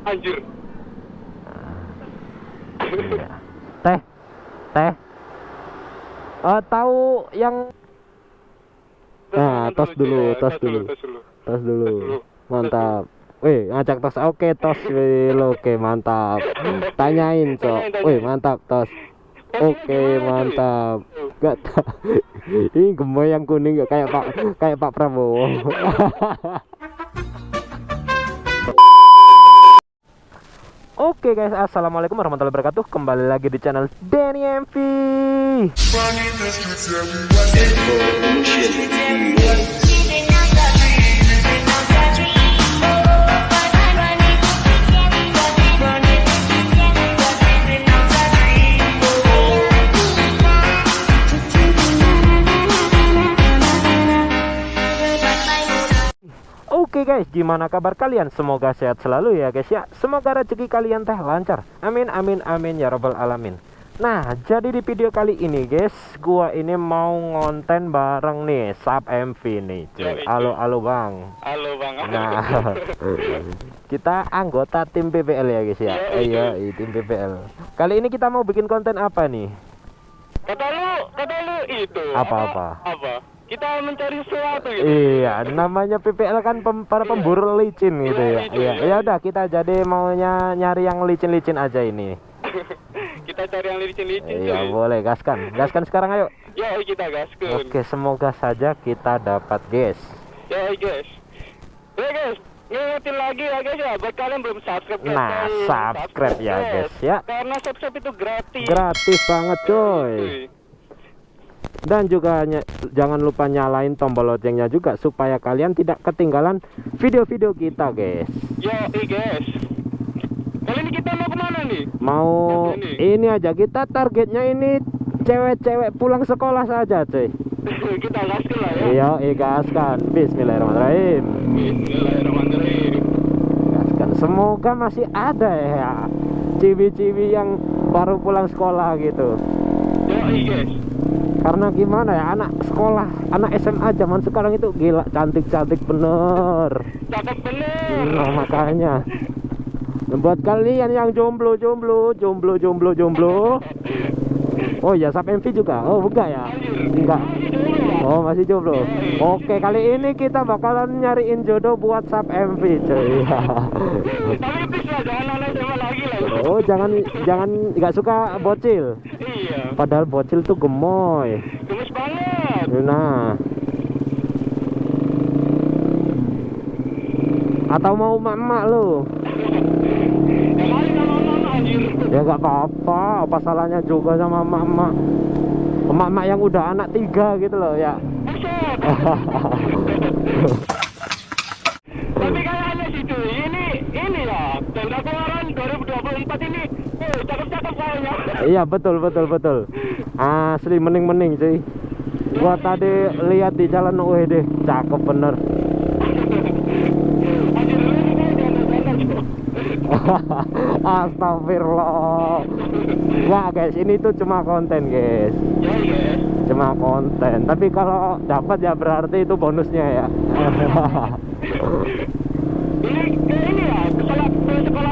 Anjir. Iya. Teh. Tahu yang tos dulu. Tos dulu. Mantap. Wih, ngajak tos. Oke, tos. Wih, oke, mantap. Tanyain, Cok. Wih, mantap, tos. Oke, mantap. Gak tahu. Ini gemoy yang kuning gak kayak Pak Prabowo. Oke guys, assalamualaikum warahmatullahi wabarakatuh. Kembali lagi di channel Denny MV. Oke guys, gimana kabar kalian? Semoga sehat selalu ya guys ya. Semoga rezeki kalian teh lancar. Amin amin amin ya robbal alamin. Nah, jadi di video kali ini guys, gua ini mau ngonten bareng nih Sub MV nih cuy. Halo bang. Halo bang. Nah, kita anggota tim PPL ya guys ya. Iya, tim PPL. Kali ini kita mau bikin konten apa nih? Kata lu itu. Apa? Kita mencari sesuatu gitu. Iya, namanya PPL kan para pemburu licin gitu ya. Iya, ya udah kita jadi maunya nyari yang licin-licin aja ini. Kita cari yang licin-licin. Iya, boleh gaskan sekarang ayo. Ya, kita gaskan. Oke, semoga saja kita dapat guys. Ya guys. Ya guys, ngingetin lagi ya guys ya, buat kalian belum subscribe guys. Nah, subscribe ya guys ya. Karena subscribe itu gratis. Gratis banget coy. Dan juga jangan lupa nyalain tombol loncengnya juga supaya kalian tidak ketinggalan video-video kita guys. Yo guys, kali ini kita mau kemana nih? Mau ini aja, kita targetnya ini cewek-cewek pulang sekolah saja cuy. Kita gaskan lah ya. Iya, gaskan. Bismillahirrahmanirrahim. Gaskan. Semoga masih ada ya ciwi-ciwi yang baru pulang sekolah gitu. Yo guys, karena gimana ya, anak sekolah, anak SMA zaman sekarang itu gila cantik-cantik bener. Cakep bener. Nah, makanya buat kalian yang jomblo. Oh ya, Sub MV juga. Oh enggak ya? Enggak. Oh masih jomblo. Oke, kali ini kita bakalan nyariin jodoh buat Sub MV cuy. Tapi please lah, jangan aneh sama lagi lah. Oh jangan nggak suka bocil. Iya. Padahal bocil tuh gemoy. Gemes banget. Nah, atau mau emak lu? Ya nggak apa-apa salahnya juga sama emak yang udah anak 3 gitu loh ya. Tapi kayaknya sih cuy, ini lah tanda keluaran 2024 ini, cakep-cakep kayaknya. Iya betul. Asli mening sih. Gua tadi lihat di jalan, deh cakep bener. Astagfirullah. Enggak guys, ini tuh cuma konten guys. Ya guys. Cuma konten. Tapi kalau dapat ya berarti itu bonusnya ya. Ini ya sekolah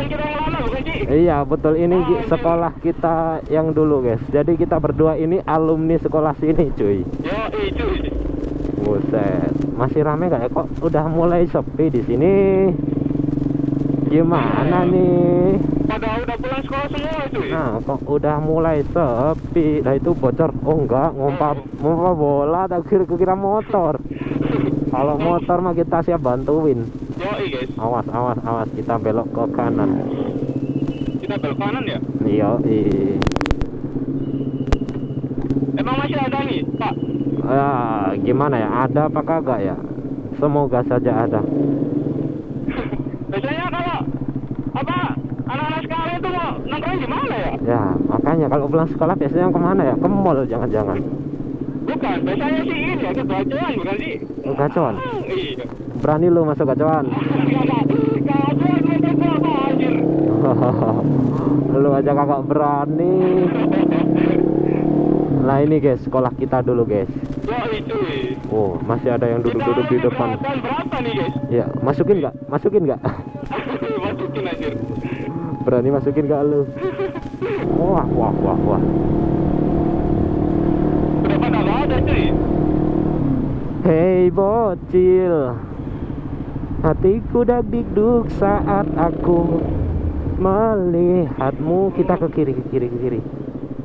kita yang lama bukan sih? Iya betul, ini sekolah kita yang dulu guys. Jadi kita berdua ini alumni sekolah sini cuy. Yo cuy. Buset, masih rame gak ya? Kok udah mulai sepi di sini? Gimana nih? Padahal udah pulang sekolah semua cuy. Nah, kok udah mulai sepi. Nah itu bocor. Oh enggak, ngompa bola, tak kira motor. Kalau motor mah kita siap bantuin. Yo guys. Awas, kita belok ke kanan. Kita belok kanan ya? Iya. Emang masih ada nih, Pak? Gimana ya? Ada apa kagak ya? Semoga saja ada. Biasanya kalau anak-anak sekarang itu mau nongkrong di mana ya? Ya, makanya kalau pulang sekolah biasanya kemana ya? Ke mall jangan-jangan. Bukan, biasanya sih ini ya, ke gacuan bukan sih? Ke gacuan? Iya. Berani lu masuk gacuan? Gacuan itu apa anjir? Lu aja kagak berani. Nah ini guys, sekolah kita dulu guys. Ya itu. Oh, masih ada yang duduk-duduk di depan. Berapa nih guys? Ya, masukin nggak? Masukin masukin anjir. Berani masukin gak lu? Wah. Udah pada nggak ada cuy. Hei bocil, hatiku dagdikduk saat aku melihatmu. Kita ke kiri.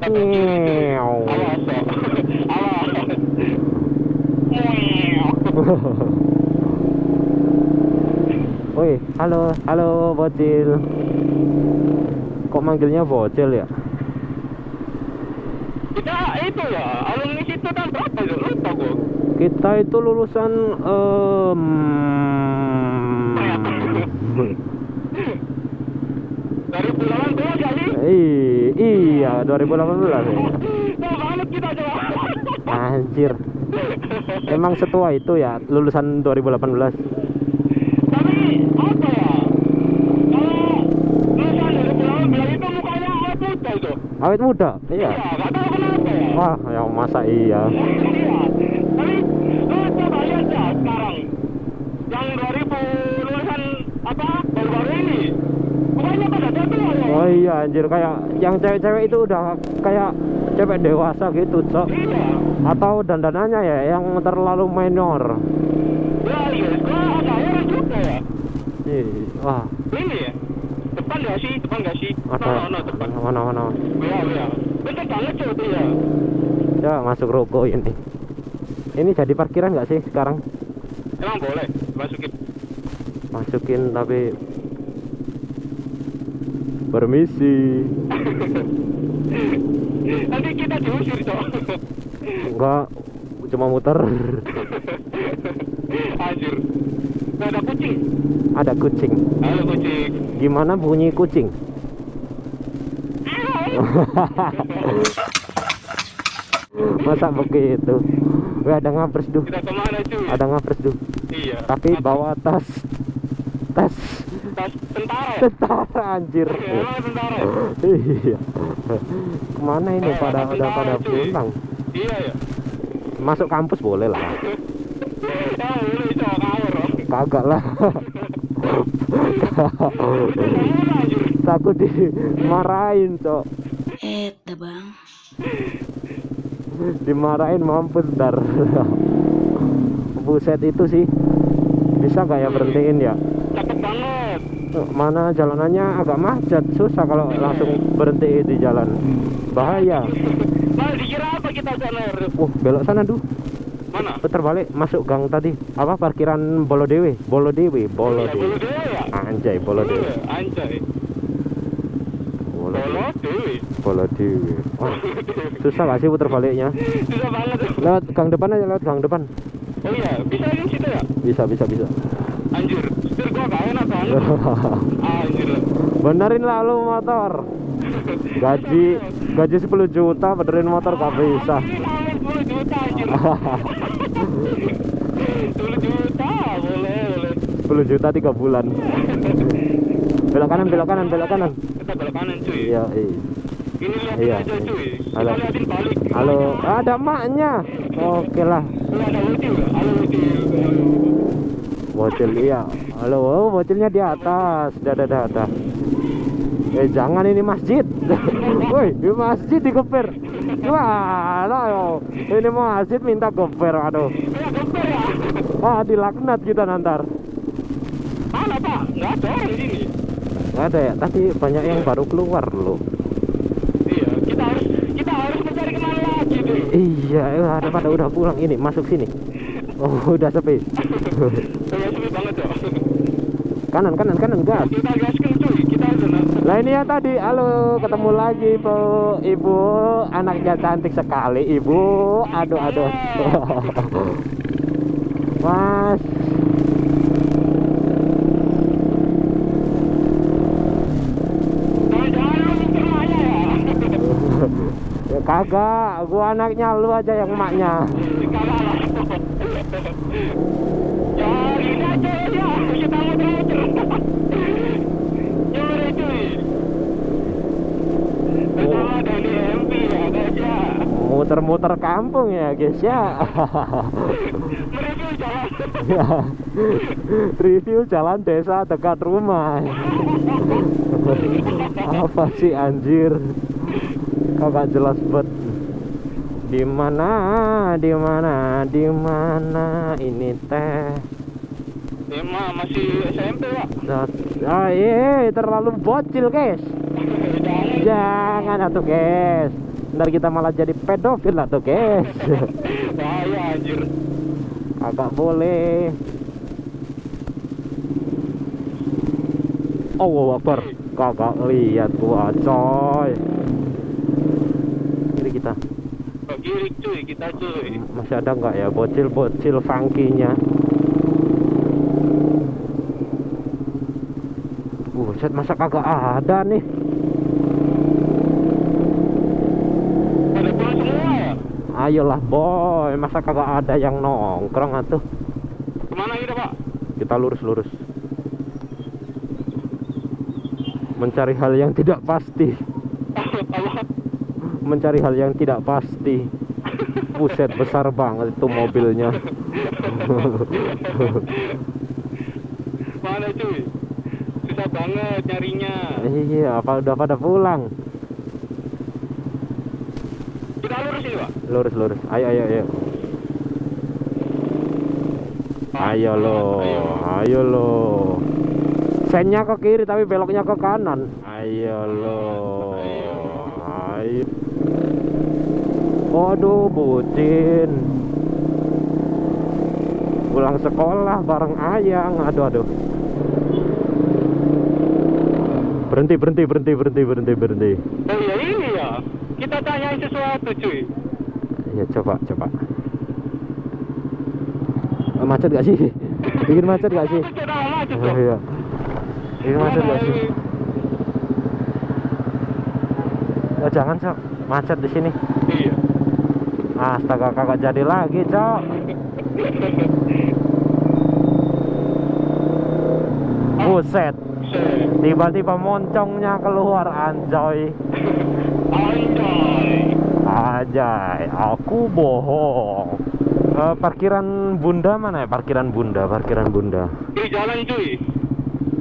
Nyew. Woi, halo bocil. Kok manggilnya bocil ya? Kita itu ya, alumni situ kan berapa itu? Lupa gua. Kita itu lulusan 2018 kali? Iya, 2018 ya. Tua banget kita coba. Anjir. Emang setua itu ya lulusan 2018. Tapi apa ya? Kalau lulusan 2018 itu mukanya awet muda itu. Awet muda? Iya. Gak tahu kenapa ya. Wah, ya masa iya. Iya. Tapi lu coba lihat ya sekarang. Yang 2000 lulusan apa? Baru-baru ini. Mukanya pada tua ya. Oh iya anjir, kayak yang cewek-cewek itu udah kayak cewek dewasa gitu, Cok. Iya. Atau dandanannya ya yang terlalu minor. Ya iya, gua agak heran juga ya. Wah, Ini ya. Depan gak sih? ada No, depan. mana. Iya. Betul banget cuy itu ya. Ya, masuk ruko ini. Ini jadi parkiran nggak sih sekarang? Emang boleh Masukin tapi permisi. Nanti kita diusir coy. Enggak, cuma muter. Anjir. Ada kucing. Ada kucing. Halo kucing. Gimana bunyi kucing? Masa begitu? Wih, ada ngapres duh. Kita kemana cuy? Ada ngapres duh. Iya. Tapi bawa tas Tas tentara ya? tentara anjir. Emang tentara ya? Iya. Kemana ini? Udah pada pulang. Iya ya. Masuk kampus boleh lah. Boleh coy, kawur. Kagak lah. Anjir. Takut dimarahin, Cok. Dah bang. Dimarahin mampus dar. Buset itu sih. Bisa gak ya berhentiin ya? Cakep banget. Mana jalanannya agak macet, susah kalau langsung berhenti di jalan. Bahaya. Nah, dikira apa kita sana? Belok sana duh. Mana? Putar balik masuk gang tadi. Apa parkiran Bolodewe? Bolodewe. Bolo Dewi ya? Anjay, Bolodewe. Anjay. Bolodewe. Bolodewe. Wah, susah gak sih putar baliknya? Susah banget. Lewat gang depan aja, lewat gang depan. Oh iya, bisa di situ ya? Bisa. Anjir, setir gua gak enak banget. Anjir. Benerin lah lu motor. Gaji 10 juta benerin motor gak bisa. Amin, 10 juta anjir. 10 juta, boleh. 10 juta 3 bulan. Belok kanan. Kita belok kanan cuy. Iya. Ini liatin Iya. aja cuy. Halo. Kita liatin balik. Halo, ada maknya. Oke lah. Lu ada Ucil gak? Halo Ucil. Bocil iya. Halo, bocilnya di atas. Dah. Jangan, ini masjid. Woi, ini masjid dikeper. Wah, yo. Ini masjid minta geper, aduh. Ya geper ya. Wah, dilaknat kita nantar. Mana pak? Nggak ada orang di sini. Nggak ada ya, tapi banyak yang baru keluar loh. Iya, kita harus mencari kemana lagi tuh. Iya, ada pada udah pulang ini, masuk sini. Oh, udah sepi. Udah sepi banget ya. Kanan, gas. Kita gaskan cuy, kita sana. Nah ini ya tadi, halo, ketemu lagi ibu, anaknya cantik sekali ibu, aduh, mas, Jangan lu mikir emaknya ya. ya kagak, gua anaknya, lu aja yang emaknya. Kagak lah. Ya ini aja ya, kita muter-muter. Nyuri cuy. Bersama Dani MP ya guys ya. Muter-muter kampung ya guys ya. Mereview jalan. Ya. Review jalan desa dekat rumah. Apa sih anjir? Kagak jelas bet. Di mana ini teh? Emang masih SMP, Pak. Terlalu bocil, guys. Jangan atuh, guys. Ntar kita malah jadi pedofil atuh, guys. Bahaya anjir. Agak boleh. Oh, Akbar. Kagak lihat gua, coy. Ini kita. Kok girik cuy, kita cuy. Masih ada nggak ya bocil-bocil funky-nya? Buset, masa kagak ada nih? Pada pulang semua ya? Ayolah boy, masa kagak ada yang nongkrong atuh? Kemana kita, Pak? Kita lurus-lurus. Mencari hal yang tidak pasti. Apa? Mencari hal yang tidak pasti. Buset, besar banget itu mobilnya. Mana cuy? Susah banget nyarinya. Iya, apa udah pada pulang? Kita lurus ini, Pak. Lurus. Ayo. Ayo lo. Sennya ke kiri tapi beloknya ke kanan. Ayo lo. Ayo. Waduh, bucin. Pulang sekolah bareng ayang. Aduh. Berhenti. Oh iya ini ya. Kita tanyain sesuatu cuy. Ya coba. Macet gak sih? Bikin macet gak sih? Macet Oh, iya. Bikin macet gak sih? Ya jangan, Cok. Macet di sini. Iya. Astaga, kagak jadi lagi, Cok. Buset. Tiba-tiba moncongnya keluar, anjoy. Anjay, aku bohong. Parkiran Bunda mana ya? Parkiran Bunda. Di jalan cuy.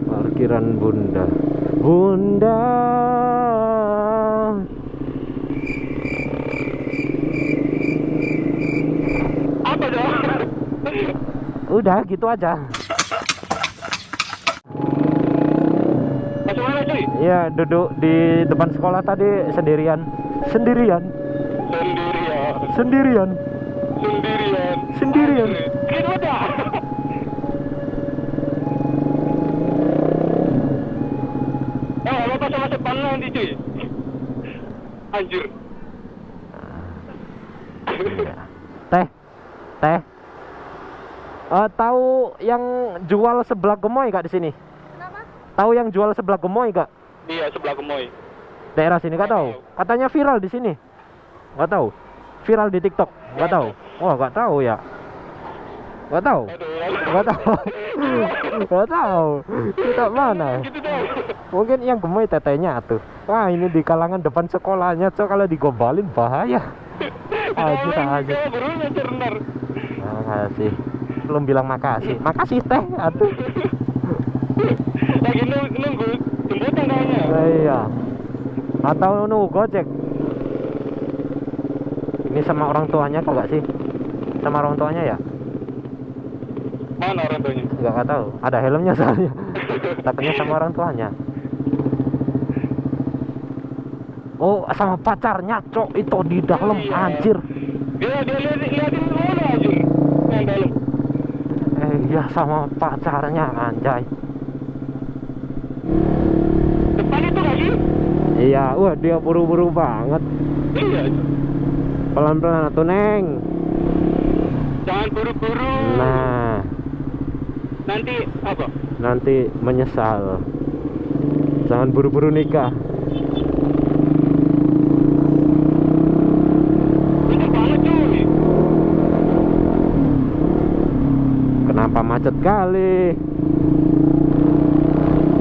Parkiran Bunda. Apa dong? Udah gitu aja. Masuk mana cuy? Ya, duduk di depan sekolah tadi sendirian. Sendirian. Gitu aja. Lo pas sama depan nanti cuy. Anjir. Teh. Tahu yang jual sebelah gemoy gak di sini? Kenapa? Tahu yang jual sebelah gemoy gak? Iya, sebelah Gemoy. Daerah sini gak tahu. Katanya viral di sini. Gak tahu. Viral di TikTok. Gak tahu. Oh, gak tahu ya. Gak tahu. Gak tahu. Kita mana? Mungkin yang gemoy tetenya tuh. Wah, ini di kalangan depan sekolahnya, Cok. Kalau digobalin bahaya. Aja. Makasih. Belum bilang makasih. Makasih teh. Aduh. Lagi nunggu jemputan kayaknya. Iya. Atau nunggu Gojek. Ini sama orang tuanya kok gak sih? Sama orang tuanya ya? Mana orang tuanya? Gak tahu. Ada helmnya soalnya. Takutnya sama orang tuanya. Oh, sama pacarnya, Cok. Itu di dalam, anjir. Dia liatin mana anjir? Yang dalam. Iya, sama pacarnya, anjay. Depan itu gak sih? Iya, wah dia buru-buru banget. Iya. Pelan-pelan atuh, Neng. Jangan buru-buru. Nah, Nanti apa? nanti menyesal. Jangan buru-buru nikah. Itu banget cuy. Kenapa macet kali?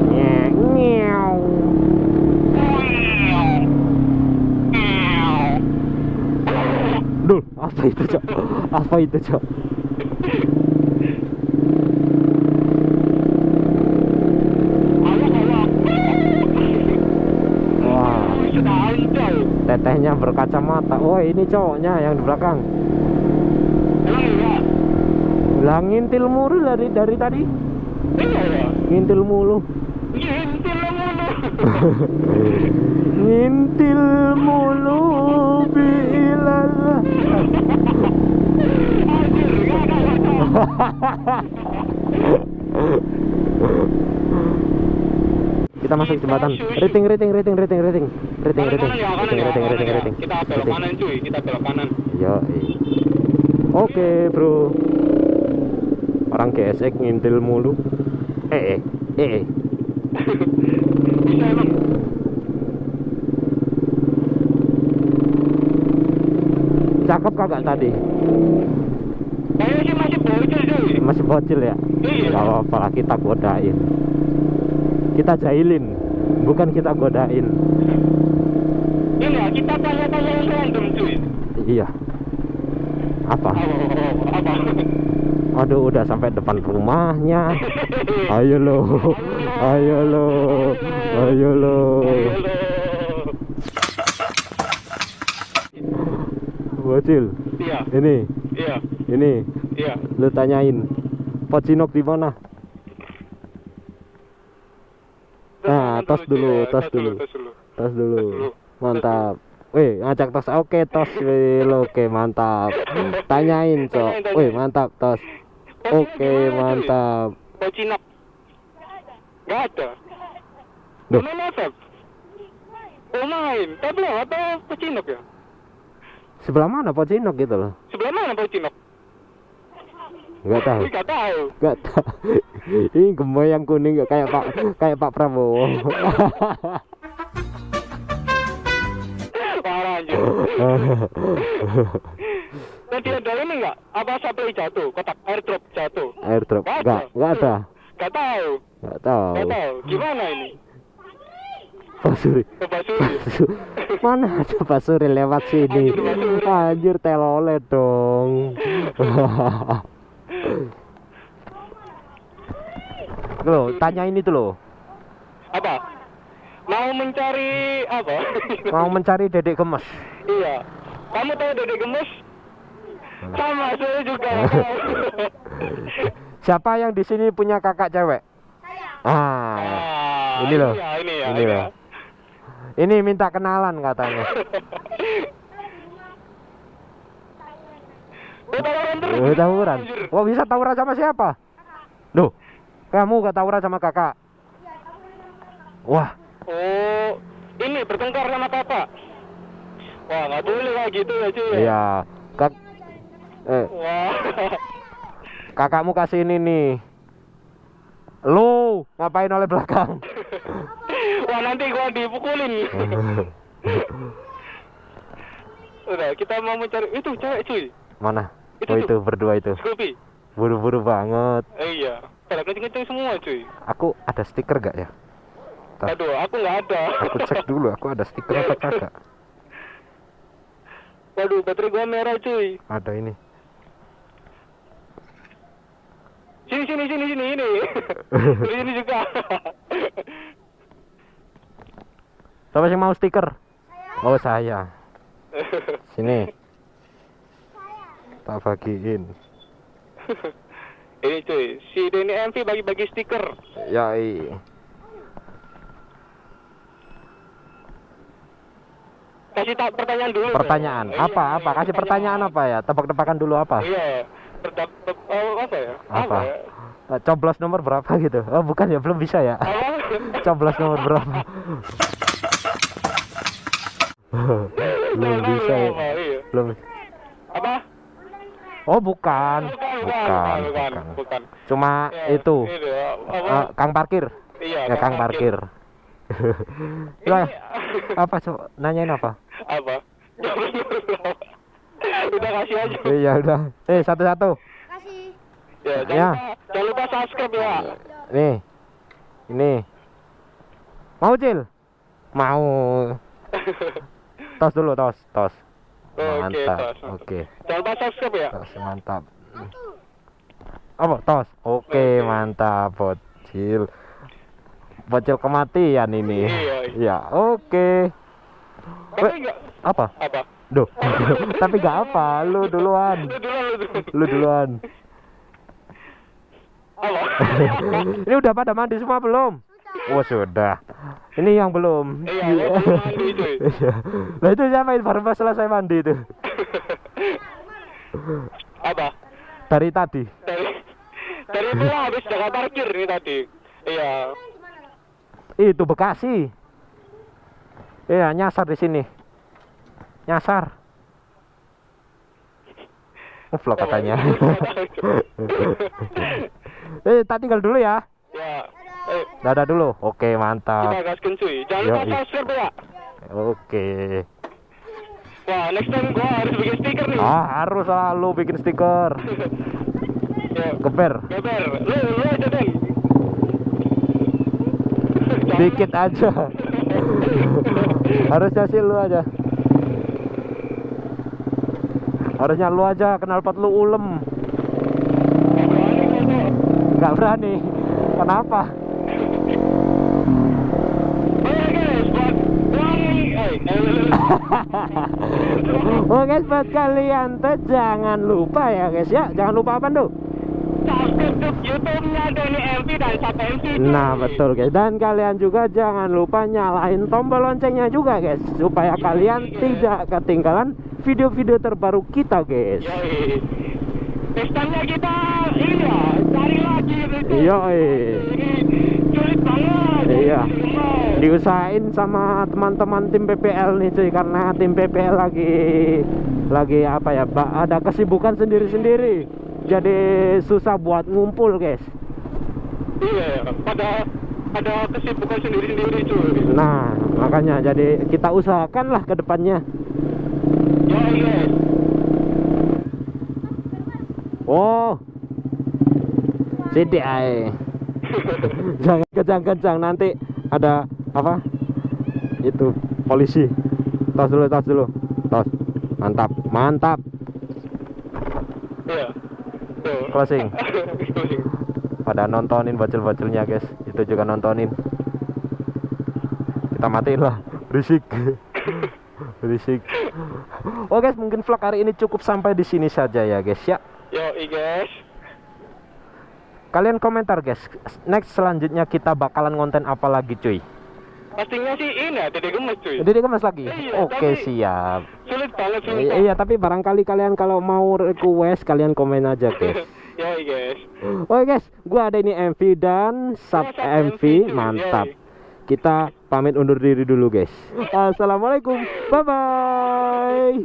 Nyew. Duh, apa itu, Cok? Tetehnya berkacamata. Oh, ini cowoknya yang di belakang. Emang iya? Lah ngintil mulu dari tadi. Iya ya? Ngintil mulu. Ngintil mulu. Ngintil mulu bilalah. Anjir, Kita masuk jembatan. Rating. Kita belok kanan cuy, kita belok kanan. Yo. Oke, bro. Orang gesek ngintil mulu. Bisa emang. Cakep kagak tadi? Kayaknya sih masih bocil cuy. Masih bocil ya? Iya. Kalau apalah kita godain. Kita jahilin, bukan kita godain. Ini ya, kita tanya-tanya yang random cuy. Iya. Apa? Apa? Aduh, udah sampai depan rumahnya. Ayo lo. Bocil. Iya. Ini. Iya. Lu tanyain, Pocinok di mana? Nah, tos dulu. Mantap. Wih, ngajak tos. Oke, tos. Oke, mantap. Tanyain, Cok. Wih, mantap, tos. Oke, mantap. Pocinok. Gak ada. Duh. Main apa? Oh main. Tablo atau Pocinok ya? Sebelah mana Pocinok gitu loh? Sebelah mana Pocinok? Enggak tahu. Gak tahu. Enggak tahu. Ini gemoy yang kuning kayak Pak Prabowo. Parah anjir. Tadi ada ini enggak? Apa supply jatuh? Kotak airdrop jatuh? Airdrop. Enggak ada. Gak tahu. Enggak tahu. Gimana ini? Pak Suri. Mana ada Pak Suri lewat sini? Anjir, telolet dong. Loh, tanya ini tuh loh. Apa? Mau mencari apa? Mau mencari dedek gemes. Iya. Kamu tahu dedek gemes? Sama, saya juga. Siapa yang di sini punya kakak cewek? Ini loh. Ini loh. Ini minta kenalan katanya. Tawuran. Wah, bisa tawuran sama siapa? Loh, kamu gak tawuran sama kakak? Wah. Oh, ini bertengkar sama kakak. Wah, nggak boleh kayak gitu ya cuy. Iya. Wah. Kakakmu kasih ini nih. Lu ngapain oleh belakang? Wah, nanti gua dipukulin. Udah, kita mau mencari itu cewek cuy. Mana? Itu berdua itu. Scoopy. Buru-buru banget. Iya. Pada kenceng-kenceng semua cuy. Aku ada stiker gak ya? Aduh, aku nggak ada. Aku cek dulu, aku ada stiker apa kagak? Waduh, baterai gua merah cuy. Ada ini. Sini ini. Sini juga. Siapa yang mau stiker? Oh, saya. Sini. Tak bagiin. Ini cuy, si Denny MV bagi-bagi stiker. Yoi. Kasih pertanyaan dulu. Pertanyaan apa? Kasih pertanyaan apa ya? Tebak-tebakan dulu apa? Iya. Apa ya? Apa? Coblos nomor berapa gitu? Oh, bukan ya, belum bisa ya. Coblos nomor berapa? Belum bisa ya. Belum. Apa? Oh, bukan. Cuma ya, itu. Kang parkir. Iya, ya, Kang parkir. Lah, apa coba? Nanyain apa? Apa? Udah kasih aja. Iya, udah. Satu-satu. Kasih. Ya, jangan lupa subscribe ya. Nih. Ini. Mau, Cil? Mau. Tos dulu, tos. Mantap. Oke. Jangan lupa subscribe ya. Tos, mantap. Apa? Tos. Oke, mantap, Bocil. Bocil kematian ini. Iya. Ya, oke. Tapi enggak Apa? Apa? Duh. Tapi gak apa, lu duluan. Lu duluan. Apa? Ini udah pada mandi semua belum? Oh sudah. Ini yang belum. Iya, belum mandi cuy. Nah itu siapa itu baru selesai mandi itu? Apa? Dari tadi. Dari itu lah, habis jaga parkir nih tadi. Iya. Itu Bekasi. Iya, nyasar di sini. Nyasar. Vlog katanya. Tak tinggal dulu ya. Ya. Dadah dulu. Oke, Kita mantap. gaskan cuy. Jangan lupa Yoi. subscribe ya. Oke. Wah, next time gua harus bikin stiker nih. Harus selalu bikin stiker. Ya. Geber. Geber. Lu aja deh. Dikit aja. Harusnya sih lu aja. Harusnya lu aja, knalpot lu ulem. Gak berani. Kenapa? Oke buat kalian tuh jangan lupa ya guys ya. Jangan lupa apa tuh? Subscribe YouTube-nya Doni MV dan Sapa MV. Nah betul guys. Dan kalian juga jangan lupa nyalain tombol loncengnya juga guys, supaya kalian tidak ketinggalan video-video terbaru kita guys. Yoi. Pestanya kita ini ya, cari lagi itu. Yoi. Sulit banget. Iya. Diusahain sama teman-teman tim PPL nih cuy, karena tim PPL lagi apa ya, ada kesibukan sendiri-sendiri. Jadi susah buat ngumpul guys. Iya, pada kesibukan sendiri-sendiri cuy. Nah, makanya jadi kita usahakan lah ke depannya. Yoi guys. Oh. Sidi ae. Jangan kencang-kencang, nanti ada apa? Itu polisi. Tos dulu. Tos. Mantap, mantap. Iya. Tuh. Closing. Closing. Pada nontonin bocil-bocilnya guys, itu juga nontonin. Kita matiin lah, berisik. Berisik. Oh guys, mungkin vlog hari ini cukup sampai di sini saja ya guys ya. Yoi guys. Kalian komentar guys, next selanjutnya kita bakalan konten apa lagi cuy? Pastinya sih ini ya, Dede Gemes cuy. Jadi Gemes lagi? Iya, Oke tapi siap. Sulit banget sulit. Iya tapi barangkali kalian kalau mau request, kalian komen aja guys. Yoi guys. Oke guys, gua ada ini MV dan Sub MV, mantap. Kita pamit undur diri dulu guys. Assalamualaikum, bye bye.